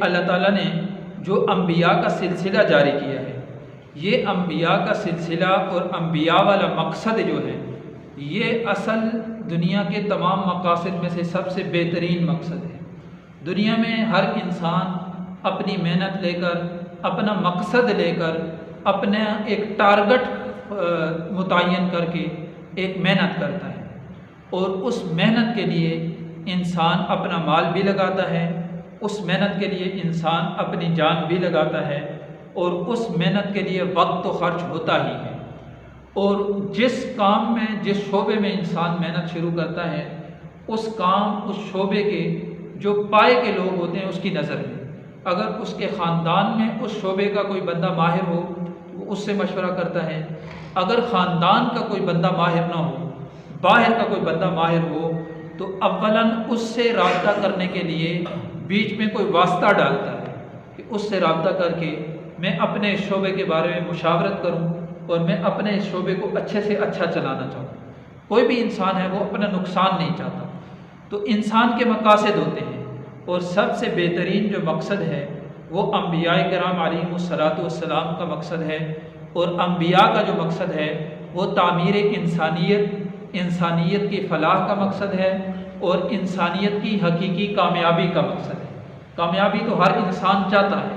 اللہ تعالیٰ نے جو انبیاء کا سلسلہ جاری کیا ہے، یہ انبیاء کا سلسلہ اور انبیاء والا مقصد جو ہے، یہ اصل دنیا کے تمام مقاصد میں سے سب سے بہترین مقصد ہے۔ دنیا میں ہر انسان اپنی محنت لے کر، اپنا مقصد لے کر، اپنا ایک ٹارگٹ متعین کر کے ایک محنت کرتا ہے، اور اس محنت کے لیے انسان اپنا مال بھی لگاتا ہے، اس محنت کے لیے انسان اپنی جان بھی لگاتا ہے، اور اس محنت کے لیے وقت تو خرچ ہوتا ہی ہے۔ اور جس کام میں، جس شعبے میں انسان محنت شروع کرتا ہے، اس کام، اس شعبے کے جو پائے کے لوگ ہوتے ہیں اس کی نظر میں، اگر اس کے خاندان میں اس شعبے کا کوئی بندہ ماہر ہو تو وہ اس سے مشورہ کرتا ہے، اگر خاندان کا کوئی بندہ ماہر نہ ہو، باہر کا کوئی بندہ ماہر ہو، تو اولاً اس سے رابطہ کرنے کے لیے بیچ میں کوئی واسطہ ڈالتا ہے کہ اس سے رابطہ کر کے میں اپنے شعبے کے بارے میں مشاورت کروں اور میں اپنے شعبے کو اچھے سے اچھا چلانا چاہوں۔ کوئی بھی انسان ہے وہ اپنا نقصان نہیں چاہتا۔ تو انسان کے مقاصد ہوتے ہیں، اور سب سے بہترین جو مقصد ہے وہ انبیاء کرام علیہم الصلاۃ والسلام کا مقصد ہے، اور انبیاء کا جو مقصد ہے وہ تعمیر انسانیت کی فلاح کا مقصد ہے، اور انسانیت کی حقیقی کامیابی کا مقصد ہے۔ کامیابی تو ہر انسان چاہتا ہے،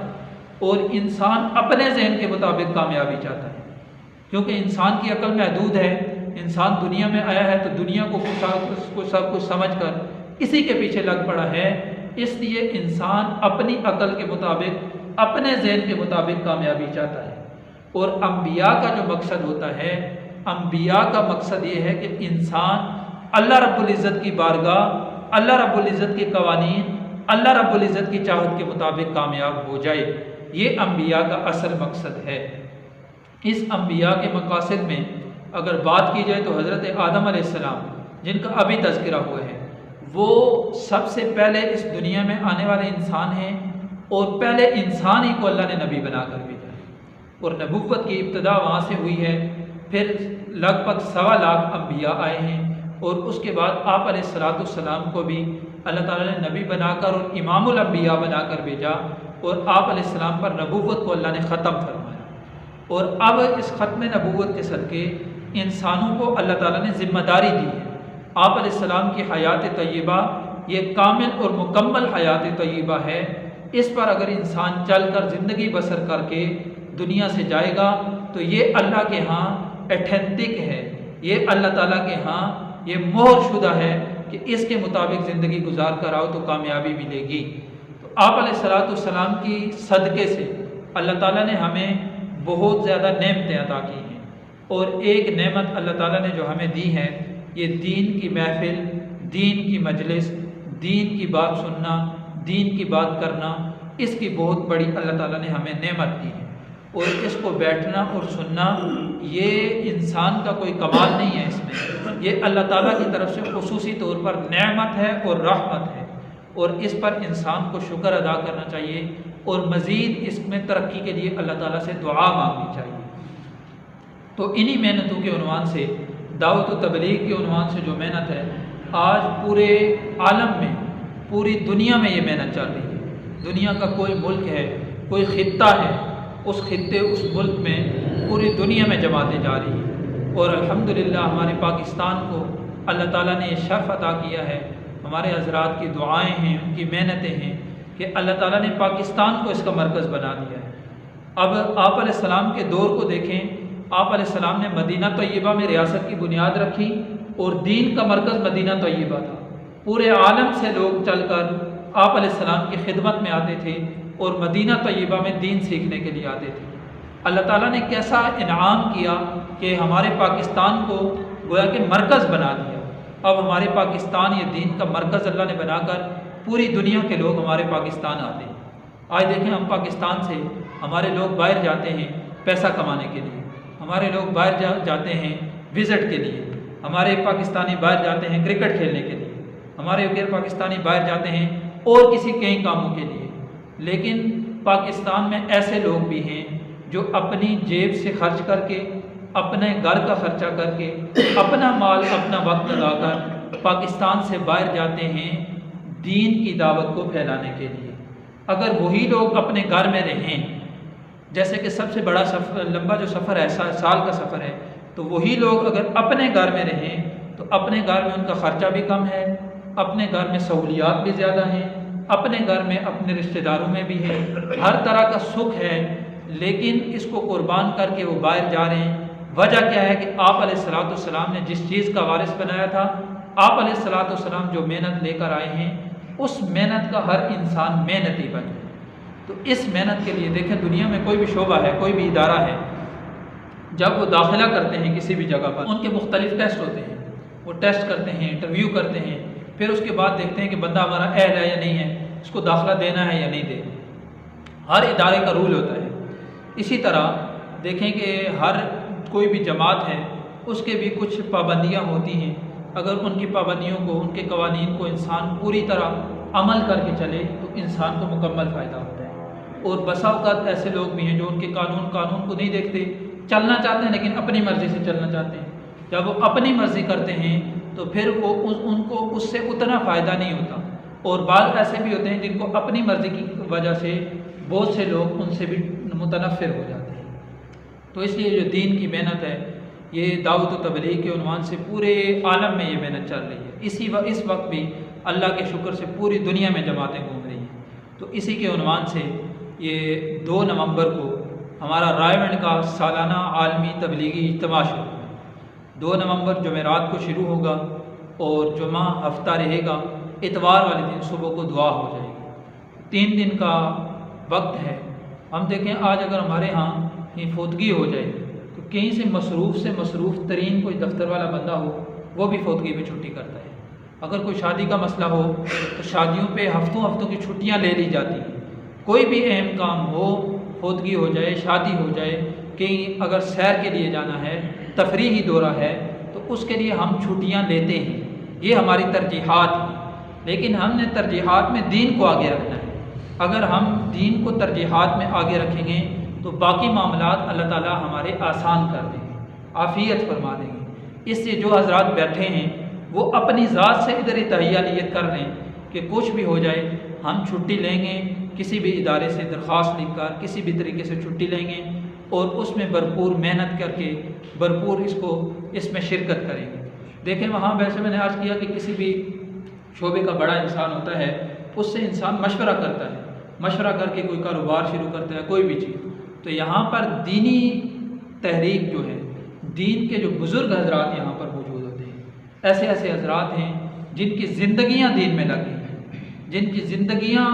اور انسان اپنے ذہن کے مطابق کامیابی چاہتا ہے، کیونکہ انسان کی عقل محدود ہے۔ انسان دنیا میں آیا ہے تو دنیا کو سب کچھ سمجھ کر اسی کے پیچھے لگ پڑا ہے، اس لیے انسان اپنی عقل کے مطابق، اپنے ذہن کے مطابق کامیابی چاہتا ہے۔ اور انبیاء کا جو مقصد ہوتا ہے، انبیاء کا مقصد یہ ہے کہ انسان اللہ رب العزت کی بارگاہ، اللہ رب العزت کے قوانین، اللہ رب العزت کی چاہت کے مطابق کامیاب ہو جائے۔ یہ انبیاء کا اصل مقصد ہے۔ اس انبیاء کے مقاصد میں اگر بات کی جائے تو حضرت آدم علیہ السلام، جن کا ابھی تذکرہ ہوا ہے، وہ سب سے پہلے اس دنیا میں آنے والے انسان ہیں، اور پہلے انسان ہی کو اللہ نے نبی بنا کر بھیجا ہے، اور نبوت کی ابتدا وہاں سے ہوئی ہے۔ پھر لگ بھگ 1.25 لاکھ انبیاء آئے ہیں، اور اس کے بعد آپ علیہ الصلاۃ والسلام کو بھی اللہ تعالیٰ نے نبی بنا کر اور امام الانبیاء بنا کر بھیجا، اور آپ علیہ السلام پر نبوت کو اللہ نے ختم فرمایا۔ اور اب اس ختم نبوت کے صدقے انسانوں کو اللہ تعالیٰ نے ذمہ داری دی ہے۔ آپ علیہ السلام کی حیات طیبہ یہ کامل اور مکمل حیات طیبہ ہے، اس پر اگر انسان چل کر زندگی بسر کر کے دنیا سے جائے گا تو یہ اللہ کے ہاں ایتھینٹک ہے، یہ اللہ تعالیٰ کے ہاں یہ مہر شدہ ہے کہ اس کے مطابق زندگی گزار کر آؤ تو کامیابی ملے گی۔ تو آپ علیہ الصلاۃ والسلام کی صدقے سے اللہ تعالیٰ نے ہمیں بہت زیادہ نعمتیں عطا کی ہیں، اور ایک نعمت اللہ تعالیٰ نے جو ہمیں دی ہے، یہ دین کی محفل، دین کی مجلس، دین کی بات سننا، دین کی بات کرنا، اس کی بہت بڑی اللہ تعالیٰ نے ہمیں نعمت دی ہے۔ اور اس کو بیٹھنا اور سننا یہ انسان کا کوئی کمال نہیں ہے، اس میں یہ اللہ تعالیٰ کی طرف سے خصوصی طور پر نعمت ہے اور رحمت ہے، اور اس پر انسان کو شکر ادا کرنا چاہیے، اور مزید اس میں ترقی کے لیے اللہ تعالیٰ سے دعا مانگنی چاہیے۔ تو انہی محنتوں کے عنوان سے، دعوت و تبلیغ کے عنوان سے جو محنت ہے، آج پورے عالم میں، پوری دنیا میں یہ محنت چل رہی ہے۔ دنیا کا کوئی ملک ہے، کوئی خطہ ہے، اس خطے، اس ملک میں پوری دنیا میں جماعتیں جا رہی ہیں، اور الحمدللہ ہمارے پاکستان کو اللہ تعالیٰ نے یہ شرف عطا کیا ہے، ہمارے حضرات کی دعائیں ہیں، ان کی محنتیں ہیں کہ اللہ تعالیٰ نے پاکستان کو اس کا مرکز بنا دیا ہے۔ اب آپ علیہ السلام کے دور کو دیکھیں، آپ علیہ السلام نے مدینہ طیبہ میں ریاست کی بنیاد رکھی، اور دین کا مرکز مدینہ طیبہ تھا۔ پورے عالم سے لوگ چل کر آپ علیہ السلام کی خدمت میں آتے تھے، اور مدینہ طیبہ میں دین سیکھنے کے لیے آتے تھے۔ اللہ تعالیٰ نے کیسا انعام کیا کہ ہمارے پاکستان کو گویا کہ مرکز بنا دیا۔ اب ہمارے پاکستان یہ دین کا مرکز اللہ نے بنا کر پوری دنیا کے لوگ ہمارے پاکستان آتے ہیں۔ آج دیکھیں، ہم پاکستان سے ہمارے لوگ باہر جاتے ہیں پیسہ کمانے کے لیے، ہمارے لوگ باہر جاتے ہیں وزٹ کے لیے، ہمارے پاکستانی باہر جاتے ہیں کرکٹ کھیلنے کے لیے، ہمارے غیر پاکستانی باہر جاتے ہیں اور کسی کئی کاموں کے لیے۔ لیکن پاکستان میں ایسے لوگ بھی ہیں جو اپنی جیب سے خرچ کر کے، اپنے گھر کا خرچہ کر کے، اپنا مال، اپنا وقت لگا کر پاکستان سے باہر جاتے ہیں دین کی دعوت کو پھیلانے کے لیے۔ اگر وہی لوگ اپنے گھر میں رہیں، جیسے کہ سب سے بڑا لمبا جو سفر ہے سال کا سفر ہے، تو وہی لوگ اگر اپنے گھر میں رہیں تو اپنے گھر میں ان کا خرچہ بھی کم ہے، اپنے گھر میں سہولیات بھی زیادہ ہیں، اپنے گھر میں اپنے رشتہ داروں میں بھی ہے، ہر طرح کا سکھ ہے، لیکن اس کو قربان کر کے وہ باہر جا رہے ہیں۔ وجہ کیا ہے کہ آپ علیہ الصلوۃ والسلام نے جس چیز کا وارث بنایا تھا، آپ علیہ الصلوۃ والسلام جو محنت لے کر آئے ہیں، اس محنت کا ہر انسان محنتی بن جائے۔ تو اس محنت کے لیے دیکھیں، دنیا میں کوئی بھی شعبہ ہے، کوئی بھی ادارہ ہے، جب وہ داخلہ کرتے ہیں کسی بھی جگہ پر، ان کے مختلف ٹیسٹ ہوتے ہیں، وہ ٹیسٹ کرتے ہیں، انٹرویو کرتے ہیں، پھر اس کے بعد دیکھتے ہیں کہ بندہ ہمارا اہل ہے یا نہیں ہے، اس کو داخلہ دینا ہے یا نہیں دینا۔ ہر ادارے کا رول ہوتا ہے۔ اسی طرح دیکھیں کہ ہر کوئی بھی جماعت ہے، اس کے بھی کچھ پابندیاں ہوتی ہیں۔ اگر ان کی پابندیوں کو، ان کے قوانین کو انسان پوری طرح عمل کر کے چلے تو انسان کو مکمل فائدہ ہوتا ہے۔ اور بسا اوقات ایسے لوگ بھی ہیں جو ان کے قانون کو نہیں دیکھتے، چلنا چاہتے ہیں لیکن اپنی مرضی سے چلنا چاہتے ہیں۔ جب وہ اپنی مرضی کرتے ہیں تو پھر وہ ان کو اس سے اتنا فائدہ نہیں ہوتا۔ اور بعض ایسے بھی ہوتے ہیں جن کو اپنی مرضی کی وجہ سے بہت سے لوگ ان سے بھی متنفر ہو جاتے ہیں۔ تو اس لیے جو دین کی محنت ہے، یہ دعوت و تبلیغ کے عنوان سے پورے عالم میں یہ محنت چل رہی ہے۔ اس وقت بھی اللہ کے شکر سے پوری دنیا میں جماعتیں گھوم رہی ہیں۔ تو اسی کے عنوان سے یہ 2 نومبر کو ہمارا رائے منڈ کا سالانہ عالمی تبلیغی اجتماع شروع ہے۔ 2 نومبر جمعرات کو شروع ہوگا اور جمعہ ہفتہ رہے گا، اتوار والے دن صبح کو دعا ہو جائے گی۔ 3 دن کا وقت ہے۔ ہم دیکھیں آج اگر ہمارے ہاں کہیں فوتگی ہو جائے تو کہیں سے مصروف ترین کوئی دفتر والا بندہ ہو، وہ بھی فوتگی پہ چھٹی کرتا ہے۔ اگر کوئی شادی کا مسئلہ ہو تو شادیوں پہ ہفتوں کی چھٹیاں لے لی جاتی ہیں۔ کوئی بھی اہم کام ہو، فوتگی ہو جائے، شادی ہو جائے، کہیں اگر سیر کے لیے جانا ہے، تفریحی دورہ ہے، تو اس کے لیے ہم چھٹیاں لیتے ہیں۔ یہ ہماری ترجیحات ہیں، لیکن ہم نے ترجیحات میں دین کو آگے رکھنا ہے۔ اگر ہم دین کو ترجیحات میں آگے رکھیں گے تو باقی معاملات اللہ تعالیٰ ہمارے آسان کر دیں گے، عافیت فرما دیں گے۔ اس سے جو حضرات بیٹھے ہیں وہ اپنی ذات سے ادھر تہیہ نیت کر لیں کہ کچھ بھی ہو جائے ہم چھٹی لیں گے، کسی بھی ادارے سے درخواست لکھ کر کسی بھی طریقے سے چھٹی لیں گے اور اس میں بھرپور محنت کر کے بھرپور اس میں شرکت کریں گے۔ دیکھیں وہاں ویسے میں نے عرض کیا کہ کسی بھی شعبے کا بڑا انسان ہوتا ہے، اس سے انسان مشورہ کرتا ہے، مشورہ کر کے کوئی کاروبار شروع کرتا ہے، کوئی بھی چیز۔ تو یہاں پر دینی تحریک جو ہے، دین کے جو بزرگ حضرات یہاں پر موجود ہوتے ہیں، ایسے حضرات ہیں جن کی زندگیاں دین میں لگی ہیں، جن کی زندگیاں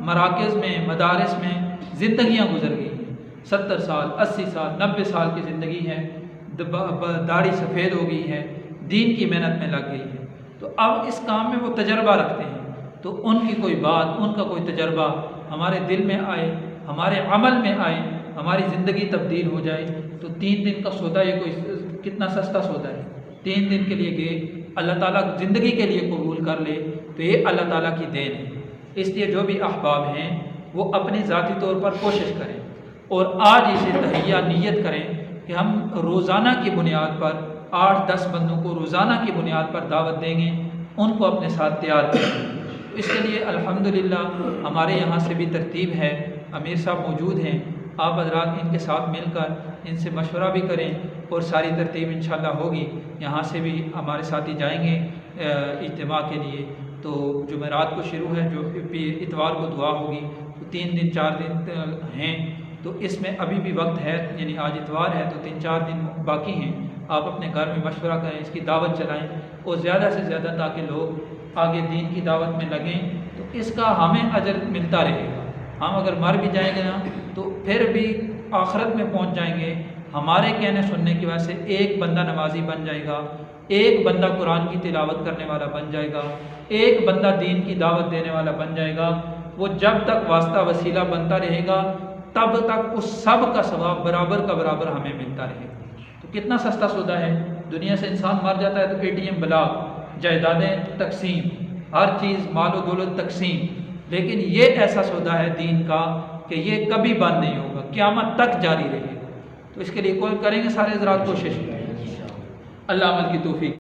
مراکز میں، مدارس میں زندگیاں گزر گئی ہیں۔ 70 سال، 80 سال، 90 سال کی زندگی ہے، داڑھی سفید ہو گئی ہے، دین کی محنت میں لگ گئی ہے۔ تو اب اس کام میں وہ تجربہ رکھتے ہیں، تو ان کی کوئی بات، ان کا کوئی تجربہ ہمارے دل میں آئے، ہمارے عمل میں آئے، ہماری زندگی تبدیل ہو جائے۔ تو 3 دن کا سودا، یہ کوئی کتنا سستا سودا ہے۔ 3 دن کے لیے گئے، اللہ تعالیٰ زندگی کے لیے قبول کر لے تو یہ اللہ تعالیٰ کی دین ہے۔ اس لیے جو بھی احباب ہیں وہ اپنی ذاتی طور پر کوشش کریں اور آج اسے تہیہ نیت کریں کہ ہم روزانہ کی بنیاد پر 8-10 بندوں کو روزانہ کی بنیاد پر دعوت دیں گے، ان کو اپنے ساتھ تیار کریں گے۔ اس کے لیے الحمدللہ ہمارے یہاں سے بھی ترتیب ہے، امیر صاحب موجود ہیں، آپ حضرات ان کے ساتھ مل کر ان سے مشورہ بھی کریں اور ساری ترتیب انشاءاللہ ہوگی۔ یہاں سے بھی ہمارے ساتھی جائیں گے اجتماع کے لیے۔ تو جمعرات کو شروع ہے، جو اتوار کو دعا ہوگی، تو 3 دن 4 دن ہیں، تو اس میں ابھی بھی وقت ہے، یعنی آج اتوار ہے تو 3-4 دن باقی ہیں۔ آپ اپنے گھر میں مشورہ کریں، اس کی دعوت چلائیں اور زیادہ سے زیادہ تاکہ لوگ آگے دین کی دعوت میں لگیں، تو اس کا ہمیں اجر ملتا رہے گا۔ ہم اگر مر بھی جائیں گے نا تو پھر بھی آخرت میں پہنچ جائیں گے، ہمارے کہنے سننے کی وجہ سے ایک بندہ نمازی بن جائے گا، ایک بندہ قرآن کی تلاوت کرنے والا بن جائے گا، ایک بندہ دین کی دعوت دینے والا بن جائے گا۔ وہ جب تک واسطہ وسیلہ بنتا رہے گا تب تک اس سب کا ثواب برابر کا برابر ہمیں ملتا رہے گا۔ تو کتنا سستا سودا ہے۔ دنیا سے انسان مر جاتا ہے تو ATM بلاک، جائیدادیں تقسیم، ہر چیز مال و دولت تقسیم، لیکن یہ ایسا سودا ہے دین کا کہ یہ کبھی بند نہیں ہوگا، قیامت تک جاری رہے گا۔ تو اس کے لیے کوئی کریں گے سارے حضرات کوشش، اللہ عمل کی توفیق۔